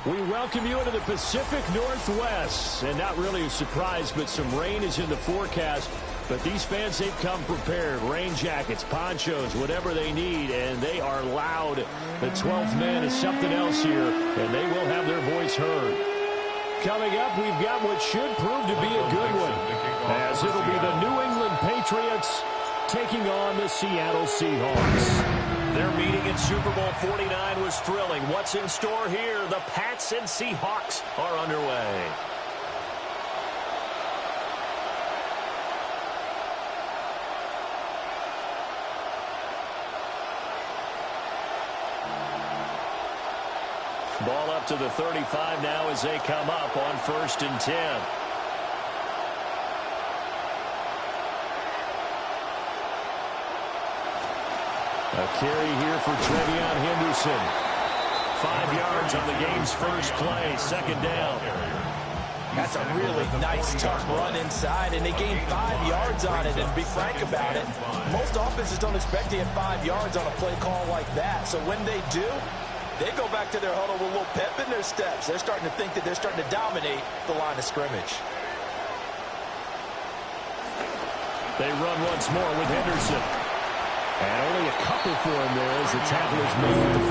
We welcome you into the Pacific Northwest. And not really a surprise, but some rain is in the forecast. But these fans, they've come prepared. Rain jackets, ponchos, whatever they need, and they are loud. The 12th man is something else here, and they will have their voice heard. Coming up, we've got what should prove to be a good one, as it'll be the New England Patriots taking on the Seattle Seahawks. Their meeting in Super Bowl 49 was thrilling. What's in store here? The Pats and Seahawks are underway. Ball up to the 35 now as they come up on 1st and 10. A carry here for Trevion Henderson. 5 yards on the game's first play, 2nd down. That's a really nice, tough run inside, and they gained 5 yards on it. And to be frank about it, most offenses don't expect to get 5 yards on a play call like that. So when they do, they go back to their huddle with a little pep in their steps. They're starting to think that they're starting to dominate the line of scrimmage. They run once more with Henderson. And only a couple for him there as the tackle is made at the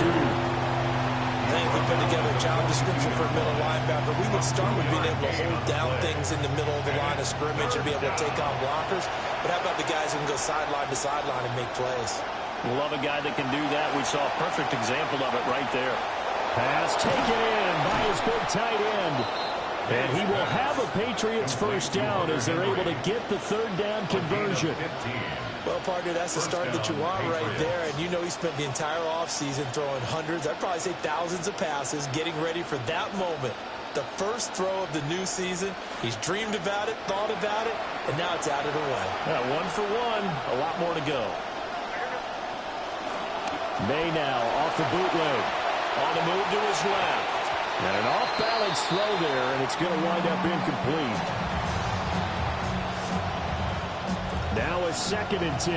42. I think we put together a job description for a middle linebacker. We would start with being able to hold down things in the middle of the line of scrimmage and be able to take on blockers. But how about the guys who can go sideline to sideline and make plays? Love a guy that can do that. We saw a perfect example of it right there. Pass taken in by his big tight end. And he will have a Patriots first down as they're able to get the 3rd down conversion. Well, partner, that's the start that you want right there. And you know he spent the entire offseason throwing hundreds, I'd probably say thousands of passes, getting ready for that moment. The first throw of the new season. He's dreamed about it, thought about it, and now it's out of the way. Yeah, 1 for 1, a lot more to go. May now off the bootleg. On the move to his left. And an off-balance throw there, and it's going to wind up incomplete. Now a 2nd and 10.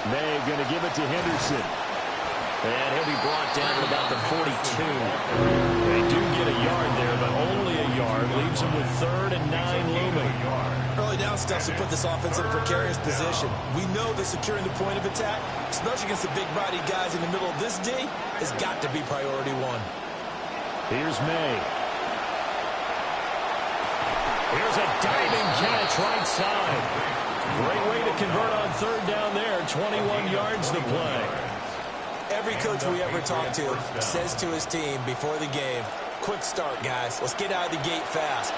May going to give it to Henderson. And he'll be brought down at about the 42. They do get a yard there, but only a yard. Leaves them with 3rd and 9 looming. Early down stuff to put this offense in a precarious position. We know that securing the point of attack, especially against the big-bodied guys in the middle of this D, has got to be priority 1. Here's May. Here's a diving catch right side. Great way to convert on 3rd down there. 21 yards to play. Every coach we ever talk to says to his team before the game, quick start, guys. Let's get out of the gate fast.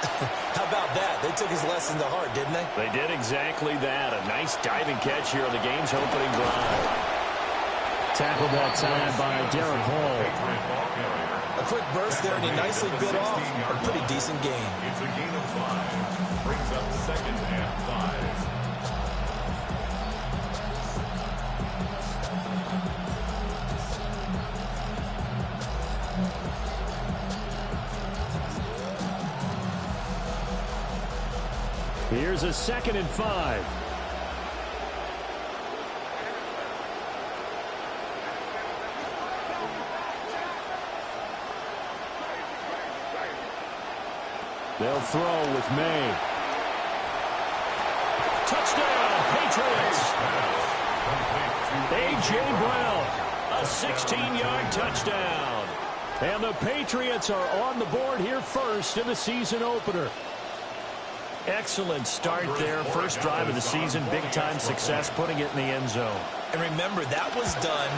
How about that? They took his lesson to heart, didn't they? They did exactly that. A nice diving catch here on the game's opening drive. Tackled that time by Derek Hall. A quick burst there, and he nicely bit off a pretty decent gain. It's a gain of 5. Brings up 2nd and 5. Here's a 2nd and 5. They'll throw with May. Touchdown, Patriots! A.J. Brown, a 16-yard touchdown. And the Patriots are on the board here first in the season opener. Excellent start there. First drive of the season. Big-time success putting it in the end zone. And remember, that was done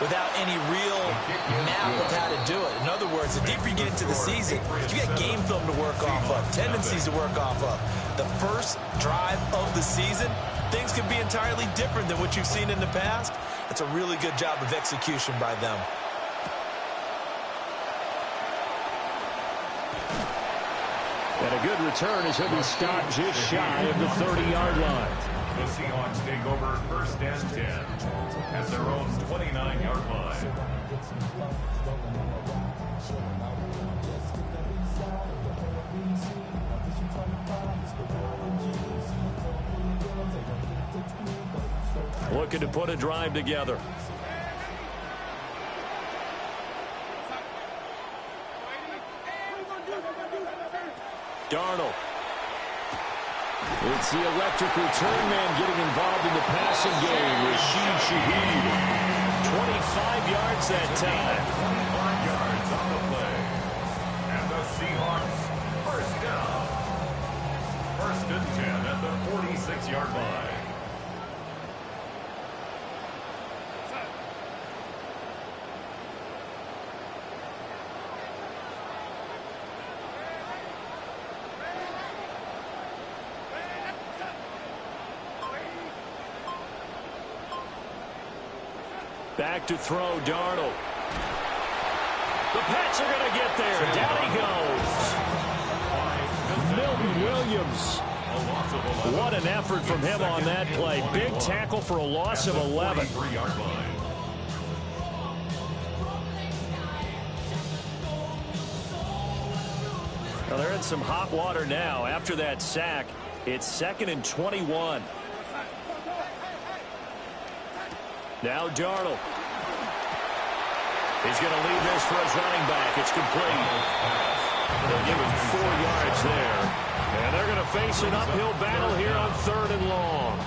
without any real map of how to do it. In other words, the deeper you get into the season, you got game film to work off of, tendencies to work off of. The first drive of the season, things can be entirely different than what you've seen in the past. It's a really good job of execution by them. And a good return as he'll be stopped just shy of the 30-yard line. The Seahawks take over 1st and 10 at their own 29-yard line. looking to put a drive together. Darnold. It's the electric return man getting involved in the passing game. Rashid Shaheed. 25 yards that time. 25 yards on the play. And the Seahawks, first down. First and 10 at the 46-yard line. Back to throw, Darnold. The Pats are going to get there. Down he goes. Milton Williams. What an effort from him on that play. Big tackle for a loss of 11. Well, they're in some hot water now. After that sack, it's 2nd and 21. Now Darnold. He's going to leave this for his running back. It's complete. They'll give him 4 yards there. And they're going to face an uphill battle here on 3rd and long.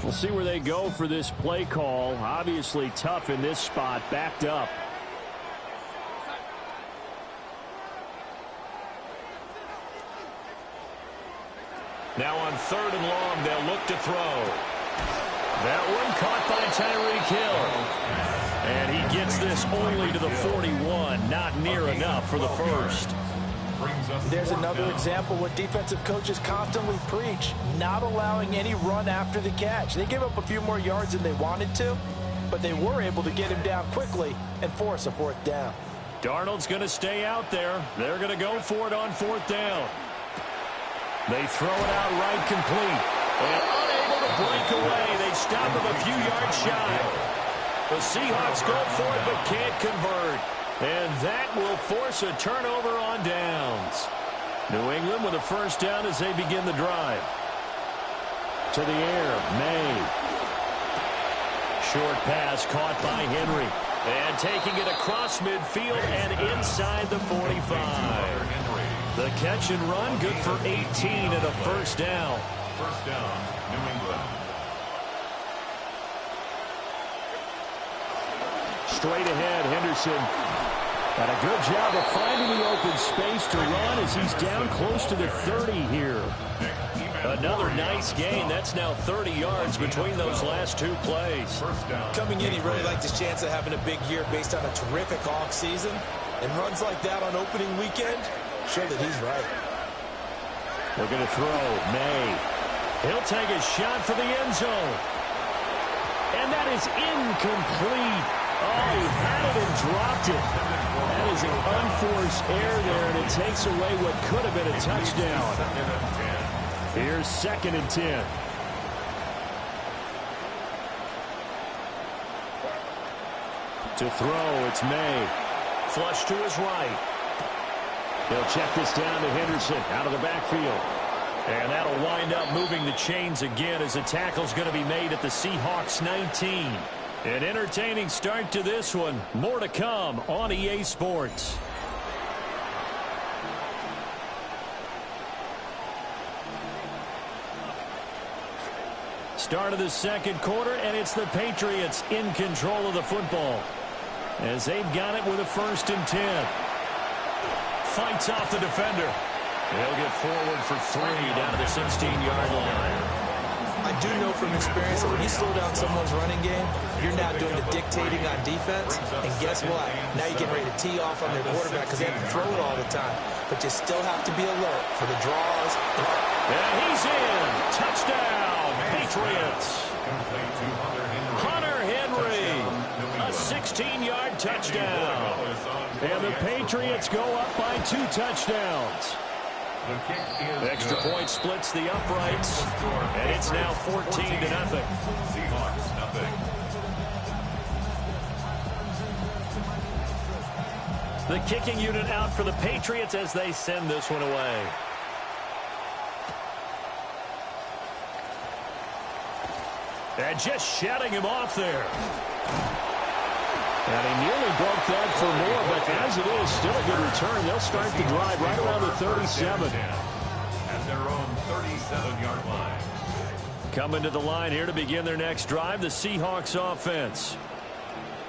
We'll see where they go for this play call. Obviously tough in this spot, backed up. Now on 3rd and long, they'll look to throw. That one caught by Tyreek Hill. And he gets this only to the 41. Not near enough for the first. There's another example what defensive coaches constantly preach, not allowing any run after the catch. They gave up a few more yards than they wanted to, but they were able to get him down quickly and force a 4th down. Darnold's going to stay out there. They're going to go for it on 4th down. They throw it out right complete. And unable to break away. They stop him a few yards shy. The Seahawks go for it but can't convert. And that will force a turnover on downs. New England with a 1st down as they begin the drive. To the air, May. Short pass caught by Henry. And taking it across midfield and inside the 45. The catch and run, good for 18 and a 1st down. 1st down, New England. Straight ahead, Henderson. Got a good job of finding the open space to run as he's down close to the 30 here. Another nice gain. That's now 30 yards between those last 2 plays. Coming in, he really liked his chance of having a big year based on a terrific offseason. And runs like that on opening weekend show that he's right. We're going to throw. May. He'll take a shot for the end zone. And that is incomplete. Oh, he had it and dropped it. That is an unforced error there, and it takes away what could have been a touchdown. Here's 2nd and 10. To throw, it's May. Flush to his right. He'll check this down to Henderson out of the backfield. And that'll wind up moving the chains again as the tackle's going to be made at the Seahawks 19. An entertaining start to this one. More to come on EA Sports. Start of the 2nd quarter, and it's the Patriots in control of the football as they've got it with a 1st and 10. Fights off the defender. They'll get forward for 3 down to the 16-yard line. I do know from experience that when you slow down someone's running game, you're now doing the dictating on defense. And guess what? Now you're getting ready to tee off on their quarterback because they have to throw it all the time. But you still have to be alert for the draws. And he's in. Touchdown, Patriots. Hunter Henry. A 16-yard touchdown. And the Patriots go up by 2 touchdowns. Extra point splits the uprights, and it's now 14-0. Seahawks, nothing. The kicking unit out for the Patriots as they send this one away. And just shutting him off there. And he nearly broke that for more, but as it is, still a good return. They'll start the drive right around the 37. At their own 37-yard line. Coming to the line here to begin their next drive, the Seahawks offense.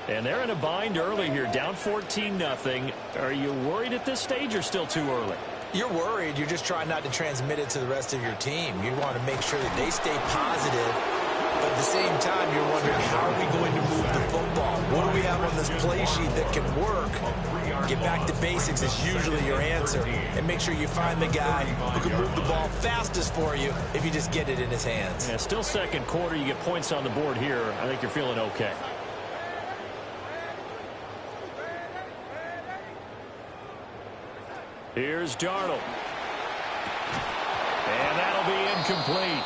And they're in a bind early here, down 14-0. Are you worried at this stage or still too early? You're worried. You're just trying not to transmit it to the rest of your team. You want to make sure that they stay positive. But at the same time, you're wondering, how are we going to move the football? What do we have on this play sheet that can work? Get back to basics is usually your answer. And make sure you find the guy who can move the ball fastest for you if you just get it in his hands. Yeah, still second quarter. You get points on the board here. I think you're feeling okay. Here's Darnold. And that'll be incomplete.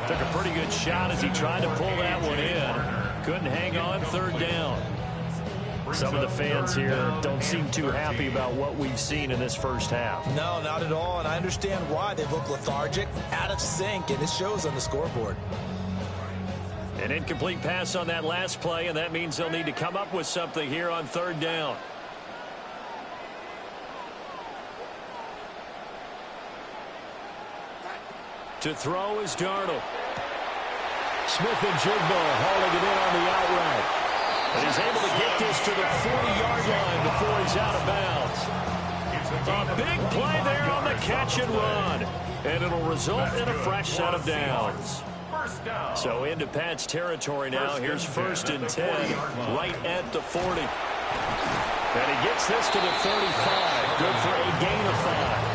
Took a pretty good shot as he tried to pull that one in. Couldn't hang on, third down. Some of the fans here don't seem too happy about what we've seen in this first half. No, not at all, and I understand why. They look lethargic, out of sync, and it shows on the scoreboard. An incomplete pass on that last play, and that means they'll need to come up with something here on third down. To throw is Darnold. Smith-Njigba hauling it in on the out route. And he's able to get this to the 40-yard line before he's out of bounds. A big play there on the catch and run. And it'll result in a fresh set of downs. So into Pat's territory now. Here's 1st and 10, right at the 40. And he gets this to the 35. Good for a gain of 5.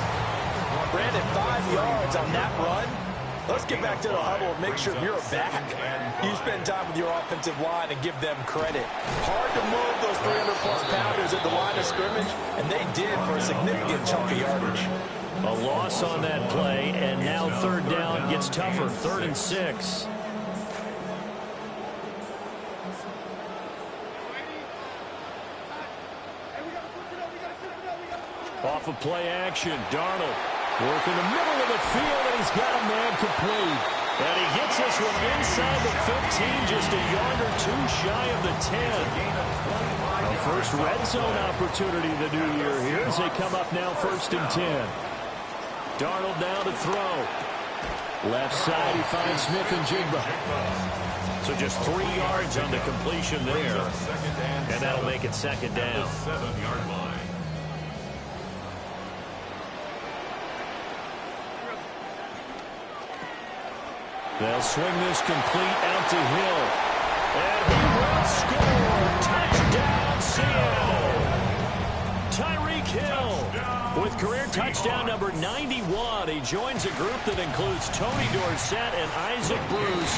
Brandon, 5 yards on that run. Let's get back to the huddle and make sure you're back. You spend time with your offensive line and give them credit. Hard to move those 300-plus pounders at the line of scrimmage, and they did for a significant chunk of yardage. A loss on that play, and now third down gets tougher. 3rd and 6. Off of play action, Darnold working the middle of the field, and he's got a man complete. And he gets this one inside the 15, just a yard or two shy of the 10. A first red zone opportunity the new year here as they come up now 1st and 10. Darnold now to throw. Left side, he finds Smith-Njigba. So just 3 yards on the completion there. And that'll make it 2nd down. 7-yard line. They'll swing this complete out to Hill. And he will score. Touchdown, Seattle. Tyreek Hill with career touchdown number 91. He joins a group that includes Tony Dorsett and Isaac Bruce,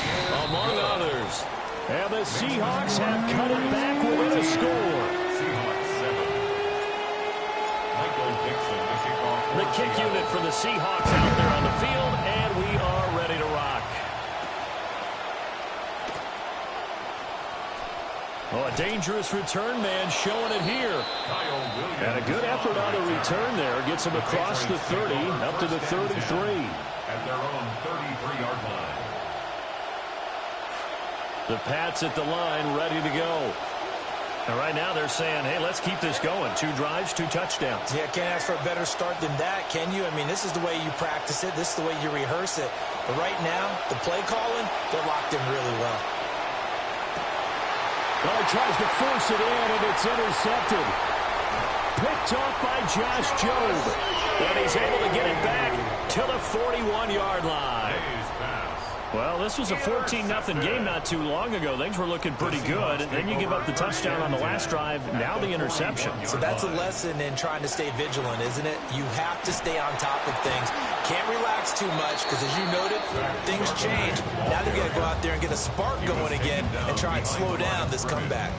among others. And the Seahawks have cut it back with a score. The kick unit for the Seahawks out there on the field, and we are ready to rock. Oh, a dangerous return man showing it here. And a good effort on the return there. Gets him across the 30, up to the 33. At their own 33-yard line. The Pats at the line, ready to go. And right now they're saying, hey, let's keep this going. 2 drives, 2 touchdowns. Yeah, can't ask for a better start than that, can you? I mean, this is the way you practice it. This is the way you rehearse it. But right now, the play calling, they're locked in really well. Well, he tries to force it in, and it's intercepted. Picked off by Josh Jobe. And he's able to get it back to the 41-yard line. Well, this was a 14-0 game not too long ago. Things were looking pretty good. And then you give up the touchdown on the last drive. Now the interception. So that's a lesson in trying to stay vigilant, isn't it? You have to stay on top of things. Can't relax too much because, as you noted, things change. Now they've got to go out there and get a spark going again and try and slow down this comeback.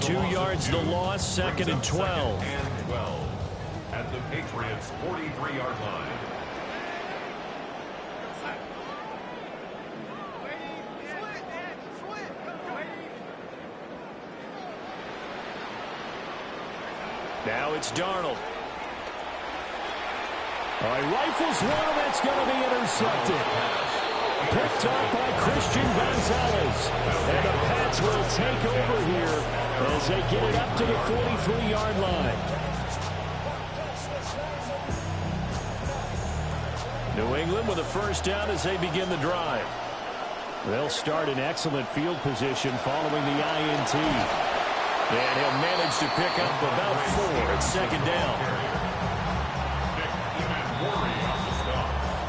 2 yards the loss, 2nd and 12. And 12 at the Patriots' 43-yard line. Now it's Darnold. All right, rifles one, that's going to be intercepted. Picked up by Christian Gonzalez. And the Pats will take over here as they get it up to the 43-yard line. New England with a first down as they begin the drive. They'll start in excellent field position following the INT. And he'll manage to pick up about 4 at second down.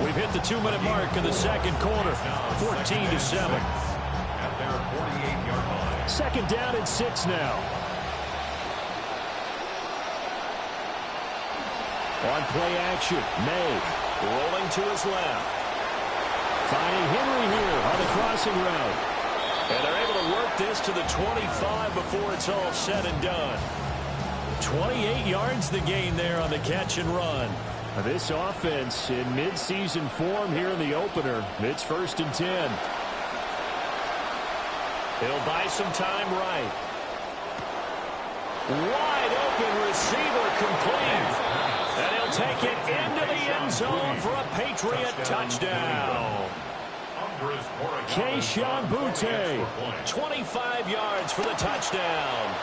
We've hit the 2-minute mark in the second quarter, 14-7. Second down and 6 now. On play action, May rolling to his left. Finding Henry here on the crossing route. And they're able to work this to the 25 before it's all said and done. 28 yards the gain there on the catch and run. This offense in midseason form here in the opener. It's 1st and 10. He'll buy some time right. Wide open receiver complete. And he'll take it into the end zone for a Patriot touchdown. Kayshon Boutte, 25 yards for the touchdown.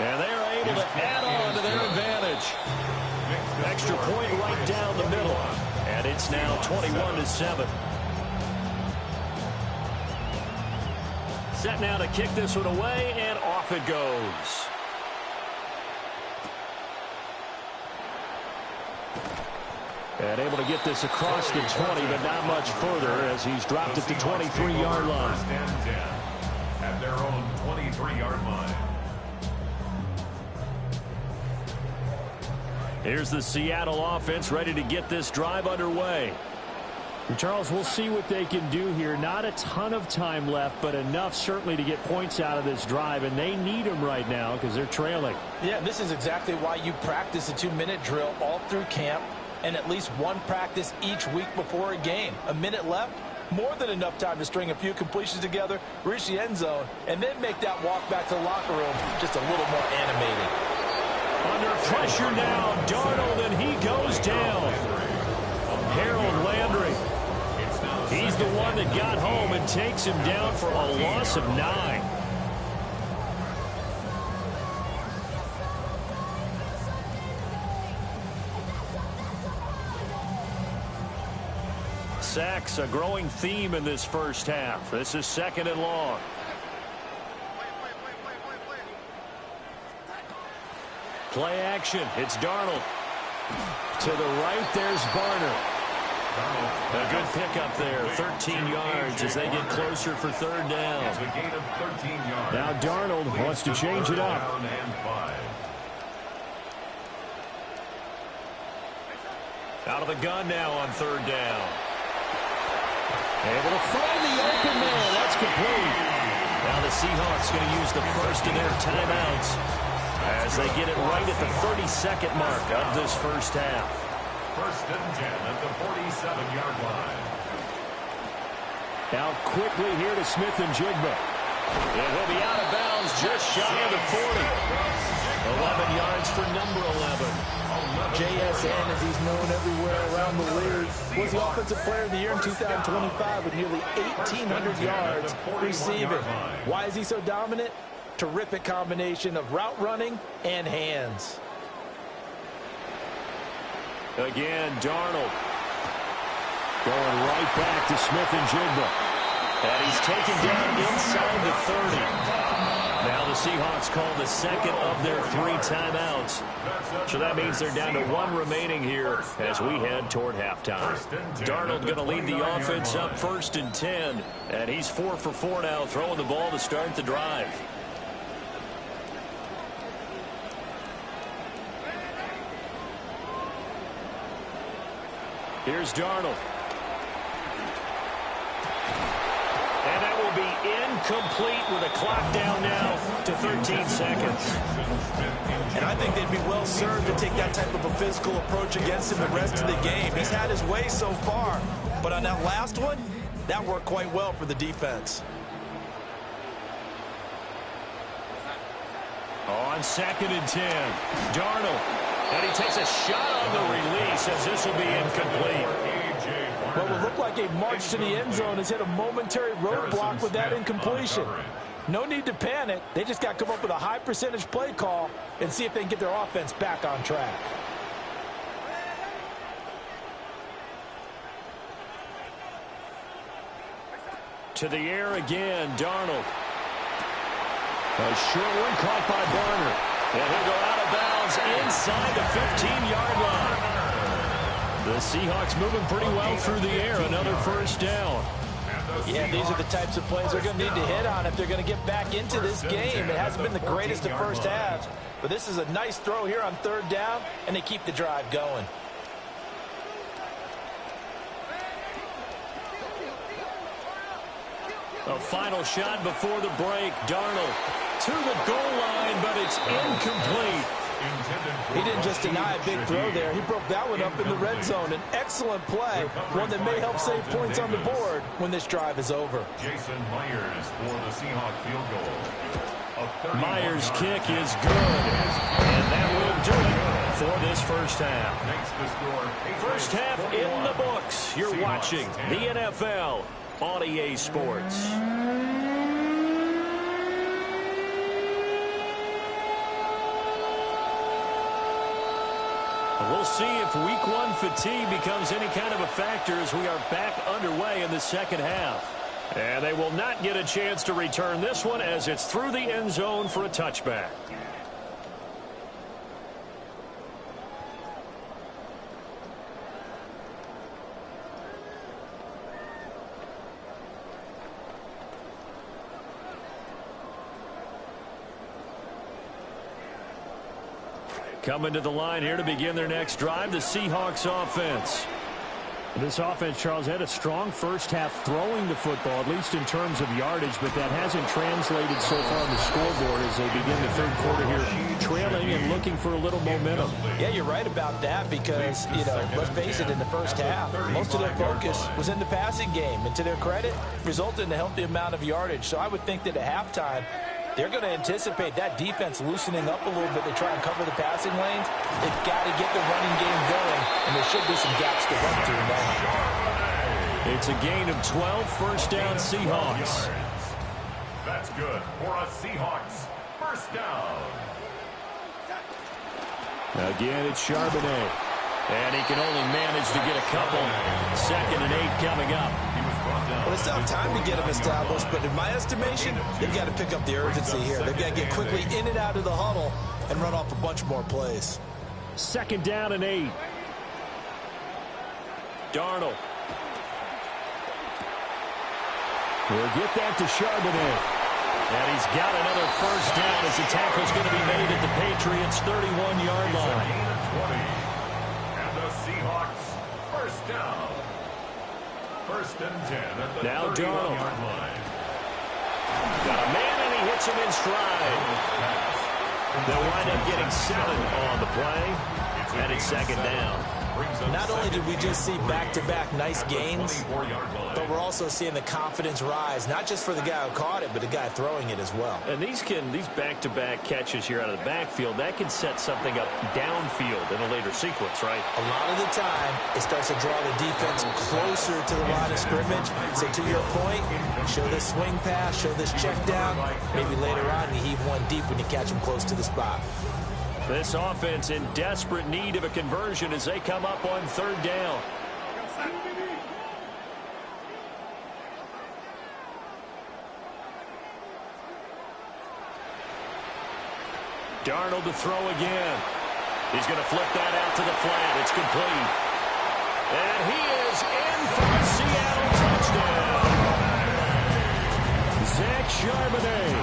And they're able to add on to their advantage. Extra point right down the middle. And it's now 21-7. Set now to kick this one away, and off it goes. And able to get this across the 20, but not much further as he's dropped it to 23-yard line. At their own 23-yard line. Here's the Seattle offense ready to get this drive underway. And Charles, we'll see what they can do here. Not a ton of time left, but enough certainly to get points out of this drive, and they need them right now because they're trailing. Yeah, this is exactly why you practice a 2-minute drill all through camp and at least one practice each week before a game. A minute left, more than enough time to string a few completions together, reach the end zone, and then make that walk back to the locker room just a little more animated. Under pressure now, Darnold, and he goes down. Harold Landry. He's the one that got home and takes him down for a loss of 9. Sacks, a growing theme in this first half. This is 2nd and long. Play action. It's Darnold. To the right, there's Barner. A good pickup there. 13 yards as they get closer for 3rd down. Now Darnold wants to change it up. Out of the gun now on 3rd down. Able to find the open man. That's complete. Now the Seahawks going to use the first of their timeouts as they get it right at the 32nd mark of this first half. 1st and 10 at the 47-yard line. Now quickly here to Smith and Jigba. And he'll be out of bounds just shy of the 40. 11 yards for number 11. JSN, as he's known everywhere around the league, was the Offensive Player of the Year in 2025 with nearly 1,800 yards receiving. Why is he so dominant? Terrific combination of route running and hands. Again, Darnold. Going right back to Smith and Jigba. And he's taken down inside the 30. Now the Seahawks call the 2nd of their 3 timeouts. So that means they're down to 1 remaining here as we head toward halftime. Darnold going to lead the offense up 1st and 10. And he's 4 for 4 now, throwing the ball to start the drive. Here's Darnold. And that will be incomplete with a clock down now to 13 seconds. And I think they'd be well served to take that type of a physical approach against him the rest of the game. He's had his way so far, but on that last one, that worked quite well for the defense. On 2nd and 10, Darnold. And he takes a shot on the release as this will be incomplete. What will look like a march to the end zone has hit a momentary roadblock with that incompletion. No need to panic. They just got to come up with a high percentage play call and see if they can get their offense back on track. To the air again, Darnold. A short one caught by Barner. And he'll go out of bounds inside the 15-yard line. The Seahawks moving pretty well through the air. Another first down. Yeah, these are the types of plays they're going to need to hit on if they're going to get back into this game. It hasn't been the greatest of first halves, but this is a nice throw here on third down, and they keep the drive going. A final shot before the break. Darnold to the goal line, but it's incomplete. He didn't just deny a big throw there. He broke that one up in the red zone. An excellent play, one that may help save points on the board when this drive is over. Jason Myers for the Seahawks field goal. Myers' kick is good, and that will do it for this first half. First half in the books. You're watching the NFL on EA Sports. We'll see if week one fatigue becomes any kind of a factor as we are back underway in the second half. And they will not get a chance to return this one as it's through the end zone for a touchback. Coming to the line here to begin their next drive, the Seahawks offense. This offense, Charles, had a strong first half throwing the football, at least in terms of yardage, but that hasn't translated so far on the scoreboard as they begin the third quarter here, trailing and looking for a little momentum. Yeah, you're right about that because, let's face it, in the first half, most of their focus was in the passing game, and to their credit, resulted in a healthy amount of yardage. So I would think that at halftime, they're going to anticipate that defense loosening up a little bit to try and cover the passing lanes. They've got to get the running game going, and there should be some gaps to run through now. It's a gain of 12, first down Seahawks. That's good for a Seahawks first down. Again, it's Charbonnet. And he can only manage to get a couple. 2nd and 8 coming up. Well, it's not time to get them established, but in my estimation, they've got to pick up the urgency here. They've got to get quickly in and out of the huddle and run off a bunch more plays. 2nd down and 8. Darnold. We'll get that to Charbonnet. And he's got another first down as the tackle's going to be made at the Patriots' 31-yard line. And the Seahawks first down. 1st and 10 at the 31-yard line. Got a man and he hits him in stride. They'll wind up getting 7 on the play. And it's 2nd down. Not only did we just see back-to-back nice gains, but we're also seeing the confidence rise, not just for the guy who caught it, but the guy throwing it as well. And these back-to-back catches here out of the backfield, that can set something up downfield in a later sequence, right? A lot of the time, it starts to draw the defense closer to the line of scrimmage. So to your point, show this swing pass, show this check down. Maybe later on you heave one deep when you catch them close to the spot. This offense in desperate need of a conversion as they come up on 3rd down. Darnold to throw again. He's going to flip that out to the flat. It's complete. And he is in for a Seattle touchdown. Zach Charbonnet,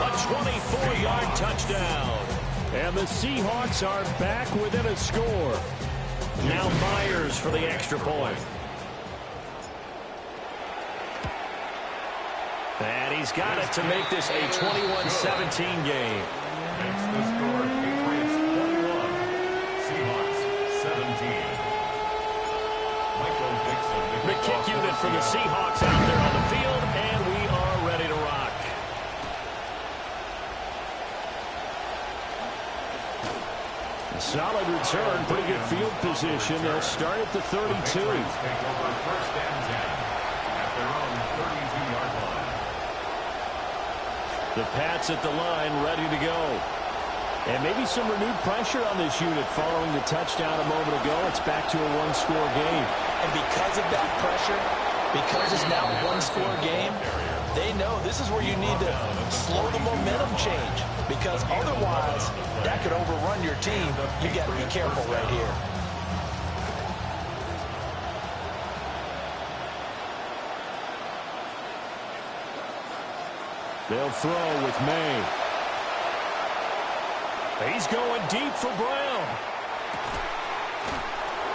a 24-yard touchdown. And the Seahawks are back within a score. Now Myers for the extra point. And he's got it to make this a 21-17 game. Makes the score Patriots 21, Seahawks 17. Michael Dixon. The kick unit for the Seahawks out there on the field, and we are ready to rock. Solid return, pretty good field position. They'll start at the 32. Take over 1st and 10 at their own 32-yard line. The Pats at the line, ready to go. And maybe some renewed pressure on this unit following the touchdown a moment ago. It's back to a one-score game. And because of that pressure, because it's now a one-score game, they know this is where you need to slow the momentum change, because otherwise that could overrun your team. You got to be careful right here. They'll throw with May. He's going deep for Brown.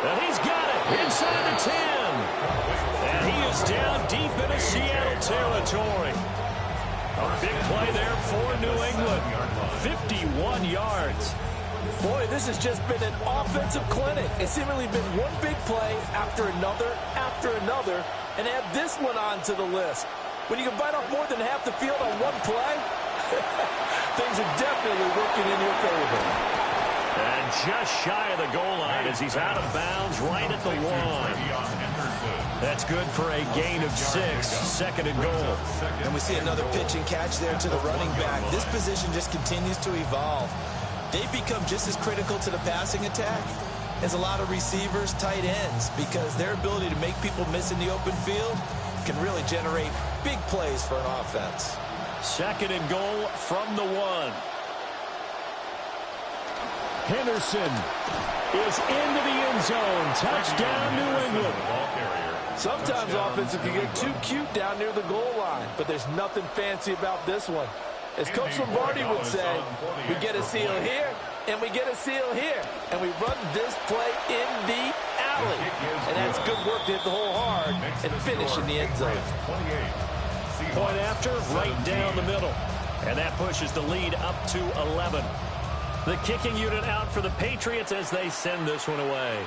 And he's got it inside the 10. And he is down deep into Seattle territory. A big play there for New England. 51 yards. Boy, this has just been an offensive clinic. It's seemingly been one big play after another, and add this one onto the list. When you can bite off more than half the field on one play, things are definitely working in your favor. And just shy of the goal line as he's out of bounds right at the 1. That's good for a gain of 6, 2nd and goal. And we see another pitch and catch there to the running back. This position just continues to evolve. They've become just as critical to the passing attack as a lot of receivers, tight ends, because their ability to make people miss in the open field can really generate big plays for an offense. 2nd and goal from the 1. Henderson is into the end zone. Touchdown, New England. Sometimes offenses can get too cute down near the goal line, but there's nothing fancy about this one. As Coach Lombardi would say, we get a seal here, and we get a seal here, and we run this play in the alley. And that's good work to hit the hole hard and finish in the end zone. Point after, right down the middle. And that pushes the lead up to 11. The kicking unit out for the Patriots as they send this one away.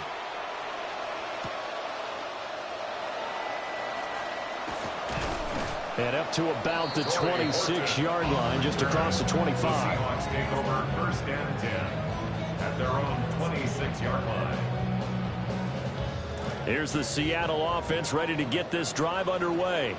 And up to about the 26-yard line, just across the 25. The Seahawks take over 1st and 10 at their own 26-yard line. Here's the Seattle offense ready to get this drive underway.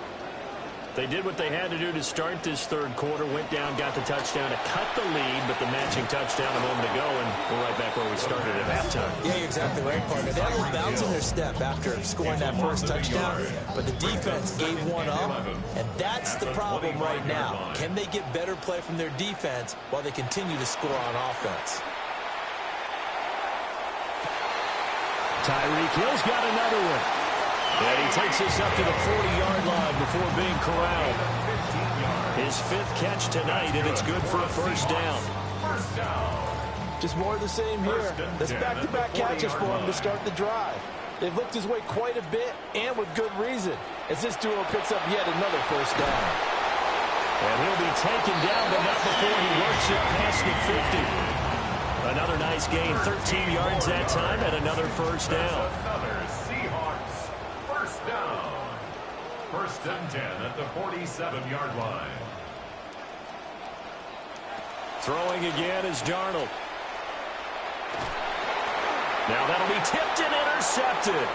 They did what they had to do to start this 3rd quarter, went down, got the touchdown to cut the lead, but the matching touchdown a moment ago, and we're right back where we started at halftime. Yeah, you're exactly right, partner. They had a little bounce in their step after scoring that first touchdown, but the defense gave one up, and that's the problem right now. Can they get better play from their defense while they continue to score on offense? Tyreek Hill's got another one. And he takes us up to the 40-yard line before being corralled. His 5th catch tonight, and it's good for a 1st down. Just more of the same here. That's back-to-back catches for him to start the drive. They've looked his way quite a bit, and with good reason, as this duo picks up yet another 1st down. And he'll be taken down, but not before he works it past the 50. Another nice gain, 13 yards that time, and another 1st down. Seahawks 1st down. 1st and 10 at the 47-yard line. Throwing again is Darnold. Now that'll be tipped and intercepted.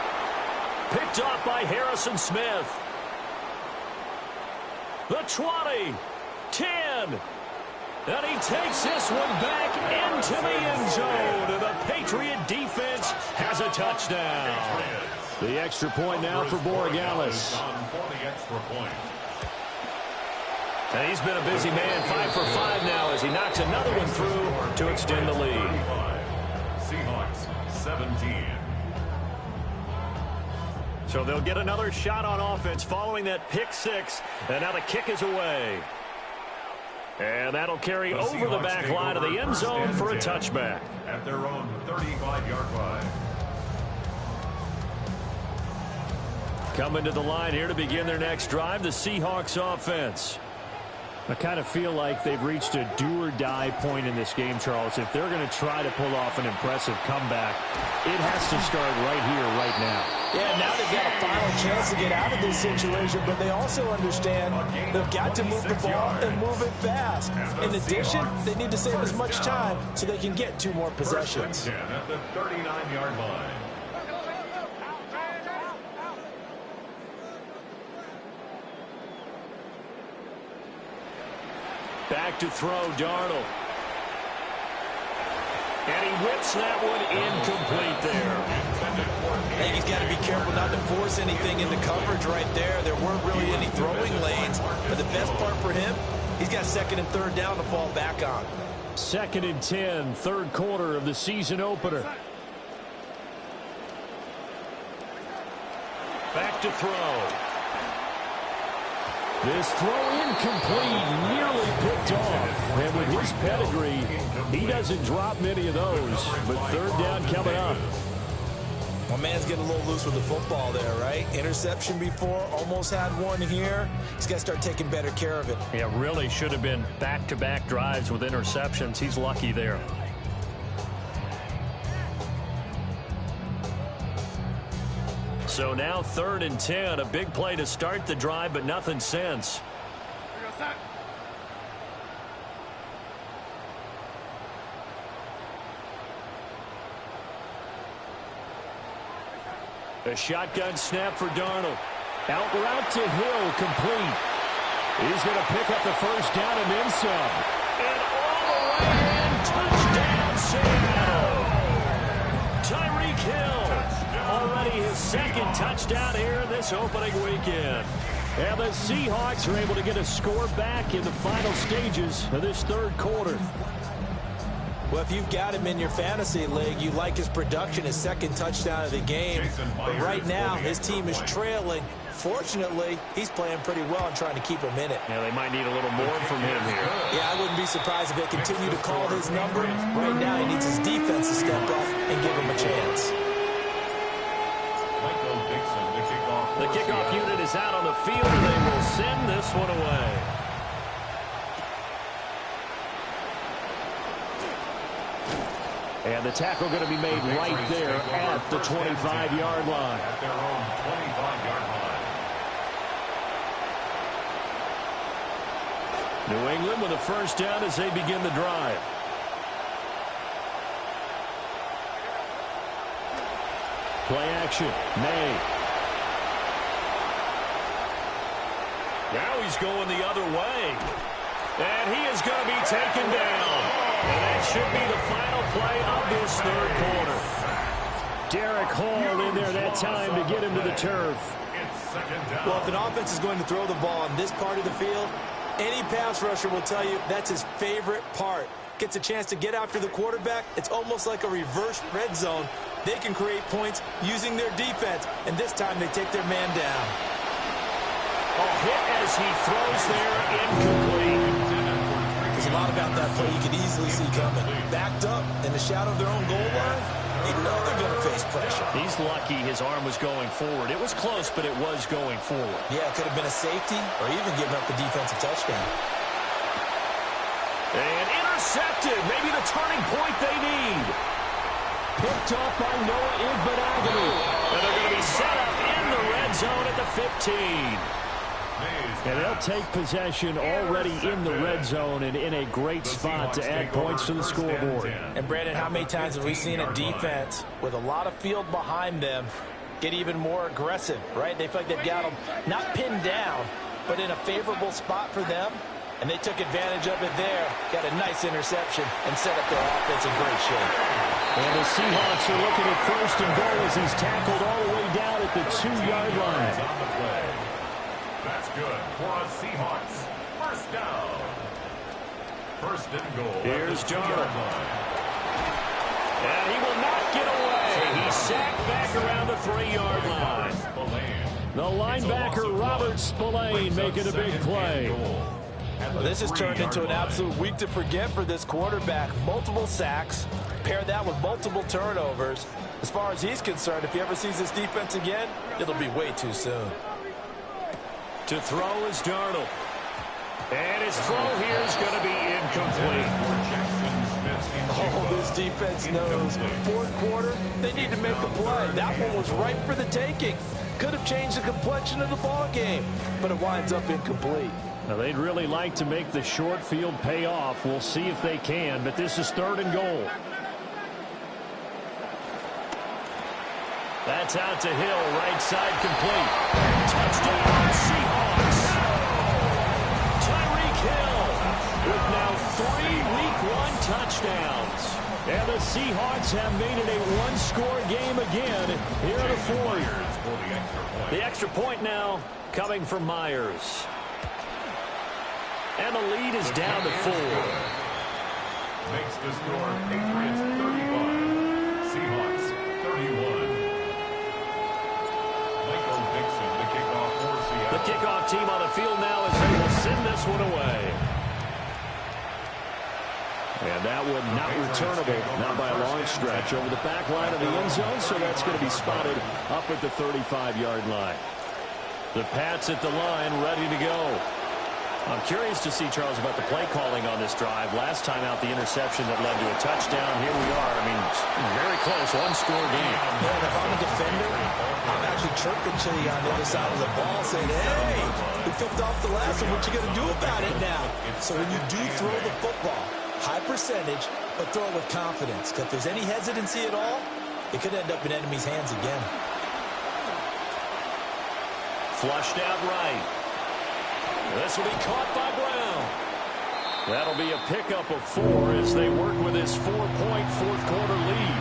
Picked off by Harrison Smith. The 20, 10. And he takes this one back into the end zone. And the Patriot defense has a touchdown. The extra point now for Borregales. And he's been a busy man, 5 for 5 now as he knocks another one through to extend the lead. Seahawks 17. So they'll get another shot on offense following that pick 6. And now the kick is away. And that'll carry over the back line of the end zone for a touchback. At their own 35-yard line. Coming to the line here to begin their next drive, the Seahawks offense. I kind of feel like they've reached a do-or-die point in this game, Charles. If they're going to try to pull off an impressive comeback, it has to start right here, right now. Yeah, now they've got a final chance to get out of this situation, but they also understand they've got to move the ball and move it fast. In addition, they need to save as much time so they can get 2 more possessions. At the 39-yard line. Back to throw, Darnold. And he whips that one incomplete there. I think he's got to be careful not to force anything into coverage right there. There weren't really any throwing lanes, but the best part for him, he's got 2nd and 3rd down to fall back on. 2nd and 10, 3rd quarter of the season opener. Back to throw. This throw incomplete, nearly picked off. And with his pedigree, he doesn't drop many of those. But 3rd down coming up. Well, man's getting a little loose with the football there, right? Interception before, almost had one here. He's got to start taking better care of it. Yeah, really should have been back-to-back drives with interceptions. He's lucky there. So now 3rd and 10, a big play to start the drive, but nothing since. A shotgun snap for Darnold. Out route to Hill, complete. He's going to pick up the 1st down and then some. And all the way in, touchdown Seattle. Tyreek Hill. Already his 2nd touchdown here in this opening weekend. And the Seahawks are able to get a score back in the final stages of this 3rd quarter. Well, if you've got him in your fantasy league, you like his production, his 2nd touchdown of the game. But right now, his team is trailing. Fortunately, he's playing pretty well and trying to keep him in it. Yeah, they might need a little more from him here. Yeah, I wouldn't be surprised if they continue to call his number. Right now, he needs his defense to step up and give him a chance. The kickoff unit is out on the field, and they will send this one away. And the tackle going to be made right there at the 25-yard line. At their own 25-yard line. New England with a 1st down as they begin the drive. Play action. May. Now he's going the other way. And he is going to be taken down. And that should be the final play of this 3rd quarter. Derek Hall in there that time to get him to the turf. Well, if an offense is going to throw the ball on this part of the field, any pass rusher will tell you that's his favorite part. Gets a chance to get after the quarterback. It's almost like a reverse red zone. They can create points using their defense, and this time they take their man down. A hit as he throws there, incomplete. There's a lot about that play you can easily see coming. Backed up in the shadow of their own goal line, you know they're going to face pressure. He's lucky his arm was going forward. It was close, but it was going forward. Yeah, it could have been a safety or even giving up the defensive touchdown. And intercepted. Maybe the turning point they need. Picked up by Noah Igbinoghene. And they're going to be set up in the red zone at the 15. And they'll take possession already in the red zone and in a great spot to add points to the scoreboard. And, Brandon, how many times have we seen a defense with a lot of field behind them get even more aggressive, right? They feel like they've got them not pinned down, but in a favorable spot for them. And they took advantage of it there. Got a nice interception and set up their offense in great shape. And the Seahawks are looking at 1st and goal as he's tackled all the way down at the 2-yard line. That's good for a Seahawks. 1st down. 1st and goal. Here's Darnold. And he will not get away. He's sacked back around the 3-yard line. The linebacker, Robert Spillane, making a big play. Well, this has turned into an absolute week to forget for this quarterback. Multiple sacks. Pair that with multiple turnovers. As far as he's concerned, if he ever sees this defense again, it'll be way too soon. To throw is Darnold. And his throw here is going to be incomplete. Oh, this defense knows. Fourth quarter, they need to make a play. That one was ripe for the taking. Could have changed the complexion of the ball game, but it winds up incomplete. Now, they'd really like to make the short field pay off. We'll see if they can, but this is 3rd and goal. That's out to Hill, right side complete. Touchdown, Seahawks. Tyreek Hill with now 3 Week 1 touchdowns. And the Seahawks have made it a one-score game again here in the 4th. The extra point now coming from Myers. And the lead is down to 4. Makes the score Patriots 31, Seahawks 31. Michael Dixon, the kickoff for Seattle. The kickoff team on the field now as they will send this one away. And that one not returnable, not by a long stretch, over the back line of the end zone, so that's going to be spotted up at the 35-yard line. The Pats at the line, ready to go. I'm curious to see, Charles, about the play calling on this drive. Last time out, the interception that led to a touchdown. Here we are. I mean, very close, one-score game. Man, if I'm a defender, I'm actually chirping to you on the other side of the ball saying, hey, we picked off the last one. What you going to do about it now? So when you do throw the football, high percentage, but throw it with confidence. Because if there's any hesitancy at all, it could end up in enemy's hands again. Flushed out right. This will be caught by Brown. That'll be a pickup of 4 as they work with his 4-point fourth quarter lead.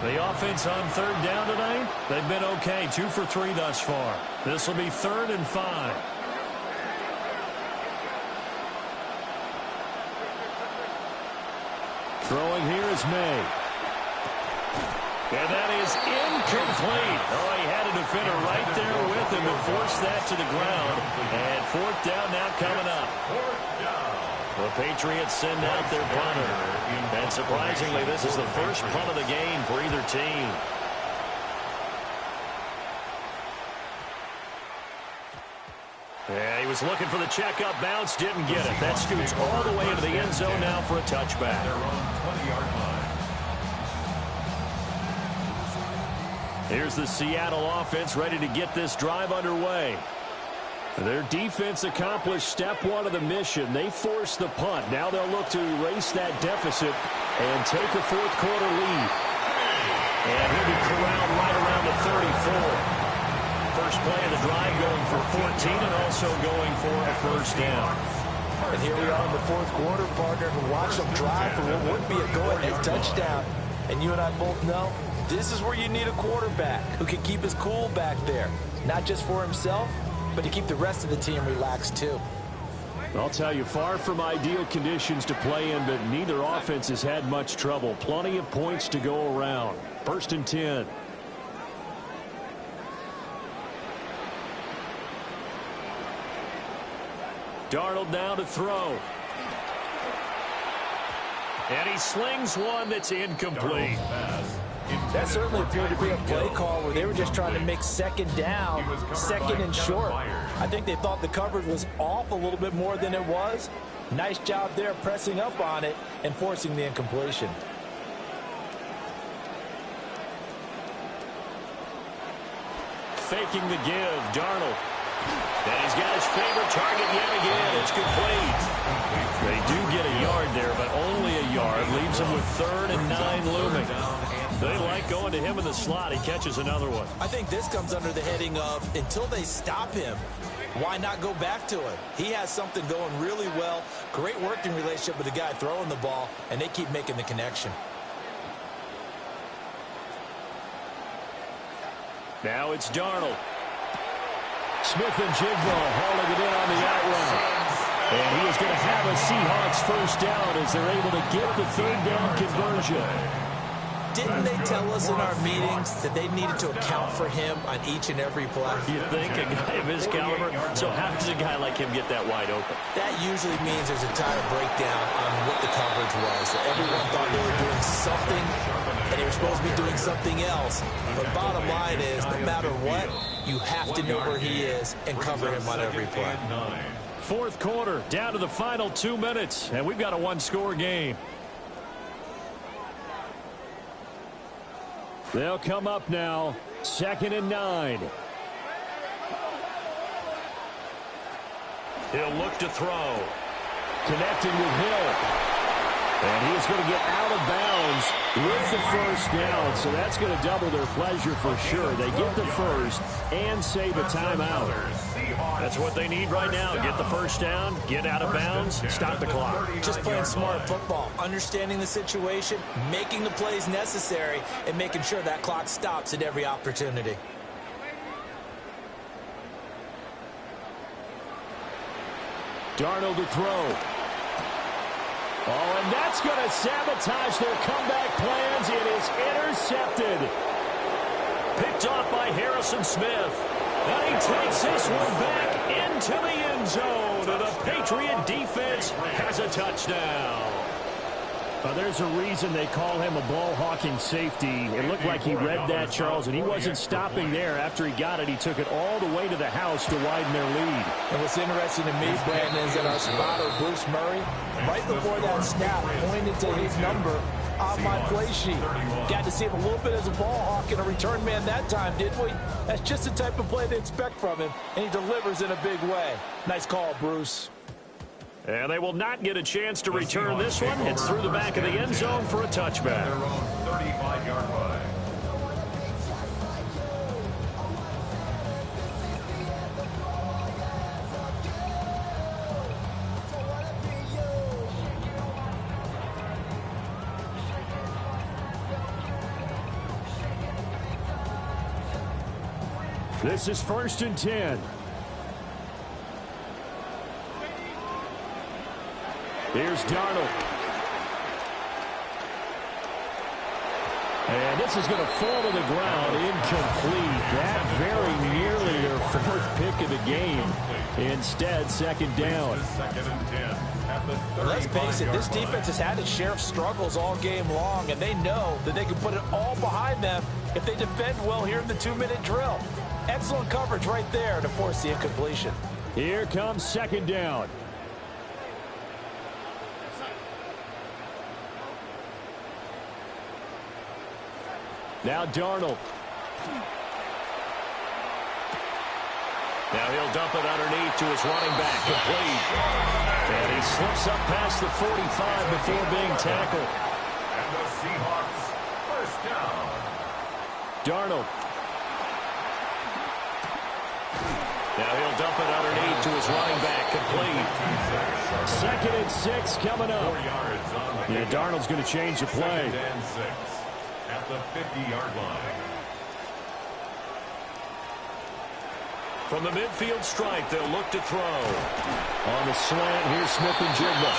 The offense on 3rd down tonight, they've been okay. 2 for 3 thus far. This will be 3rd and 5. Throwing here is May. And that is incomplete. Oh, he had a defender right there with him to force that to the ground. And 4th down now coming up. The Patriots send out their punter. And surprisingly, this is the first punt of the game for either team. And he was looking for the checkup bounce, didn't get it. That scoots all the way into the end zone now for a touchback. Their own 20-yard line. Here's the Seattle offense ready to get this drive underway. Their defense accomplished step 1 of the mission. They forced the punt. Now they'll look to erase that deficit and take a fourth quarter lead. And he'll be corralled right around the 34. First play of the drive going for 14 and also going for a first down. And here we are in the fourth quarter, partner, and watch them drive for what would be a go-ahead touchdown. And you and I both know this is where you need a quarterback who can keep his cool back there. Not just for himself, but to keep the rest of the team relaxed too. I'll tell you, far from ideal conditions to play in, but neither offense has had much trouble. Plenty of points to go around. 1st and 10. Darnold now to throw. And he slings one that's incomplete. That certainly appeared to be a play call where they were just trying to make 2nd down, 2nd and short. I think they thought the coverage was off a little bit more than it was. Nice job there pressing up on it and forcing the incompletion. Faking the give, Darnold. And he's got his favorite target yet again. It's complete. They do get a yard there, but only a yard. Leaves him with 3rd and 9 looming. They like going to him in the slot. He catches another one. I think this comes under the heading of until they stop him, why not go back to it? He has something going really well. Great working relationship with the guy throwing the ball, and they keep making the connection. Now it's Darnold. Smith and Jigba hauling it in on the out route. And he is going to have a Seahawks first down as they're able to get the 3rd down conversion. Didn't they tell us in our meetings that they needed to account for him on each and every play? You think a guy of his caliber? So how does a guy like him get that wide open? That usually means there's a entire breakdown on what the coverage was. That everyone thought they were doing something and they were supposed to be doing something else. But bottom line is, no matter what, you have to know where he is and cover him on every play. Fourth quarter, down to the final 2 minutes, and we've got a one-score game. They'll come up now, 2nd and 9. He'll look to throw. Connecting with Hill. And he is going to get out of bounds with the first down, so that's going to double their pleasure for sure. They get the first and save a timeout. That's what they need right now. Get the first down, get out of bounds, stop the clock. Just playing smart football, understanding the situation, making the plays necessary, and making sure that clock stops at every opportunity. Darnold to throw. Oh, and that's going to sabotage their comeback plans. It is intercepted. Picked off by Harrison Smith. And he takes this one back into the end zone. And the Patriot defense has a touchdown. There's a reason they call him a ball-hawking safety. It looked like he read that, Charles, and he wasn't stopping there. After he got it, he took it all the way to the house to widen their lead. And what's interesting to me, Brandon, is that our spotter, Bruce Murray, right before that snap, pointed to his number on my play sheet. Got to see him a little bit as a ball hawk and a return man that time, didn't we? That's just the type of play they expect from him, and he delivers in a big way. Nice call, Bruce. And they will not get a chance to return this one. It's through the back of the end zone for a touchback. 35-yard line. This is 1st and 10. Here's Darnold. And this is going to fall to the ground, incomplete. That very nearly their 4th pick of the game. Instead, 2nd down. Let's face it, this defense has had its share of struggles all game long, and they know that they can put it all behind them if they defend well here in the 2-minute drill. Excellent coverage right there to force the incompletion. Here comes 2nd down. Now Darnold. Now he'll dump it underneath to his running back, complete. And he slips up past the 45 before being tackled. And the Seahawks, first down. Darnold. Now he'll dump it underneath to his running back, complete. 2nd and 6 coming up. 4 yards on the Yeah, Darnold's going to change the play. 2nd and 6 at the 50-yard line. From the midfield stripe, they'll look to throw. On the slant, here's Smith and Jigba.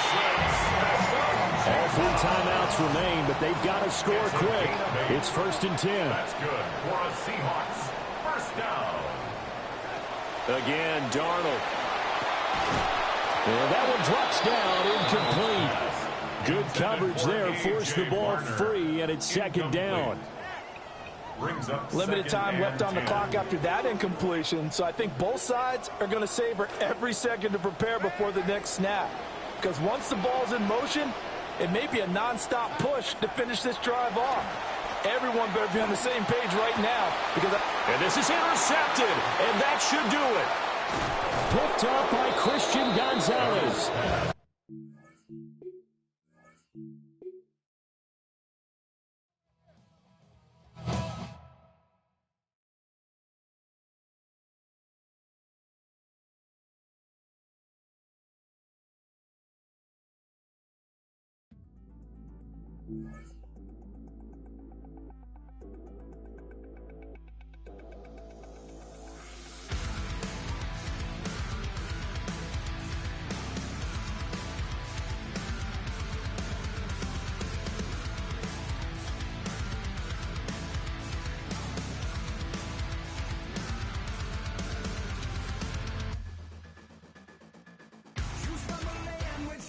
All 3 timeouts remain, but they've got to score quick. It's 1st and 10. That's good for a Seahawks first down. Again, Darnold. And that one drops down, incomplete. Good coverage there, forced the ball free, and it's 2nd down. Limited time left on the clock after that incompletion, so I think both sides are going to savor every second to prepare before the next snap. Because once the ball's in motion, it may be a non-stop push to finish this drive off. Everyone better be on the same page right now. And this is intercepted, and that should do it. Picked up by Christian Gonzalez.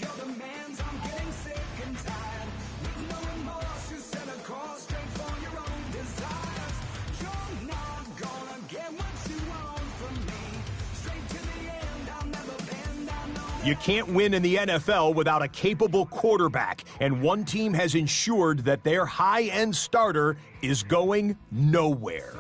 Your demands, I'm getting sick and tired. With knowing more You can't win in the NFL without a capable quarterback, and one team has ensured that their high-end starter is going nowhere.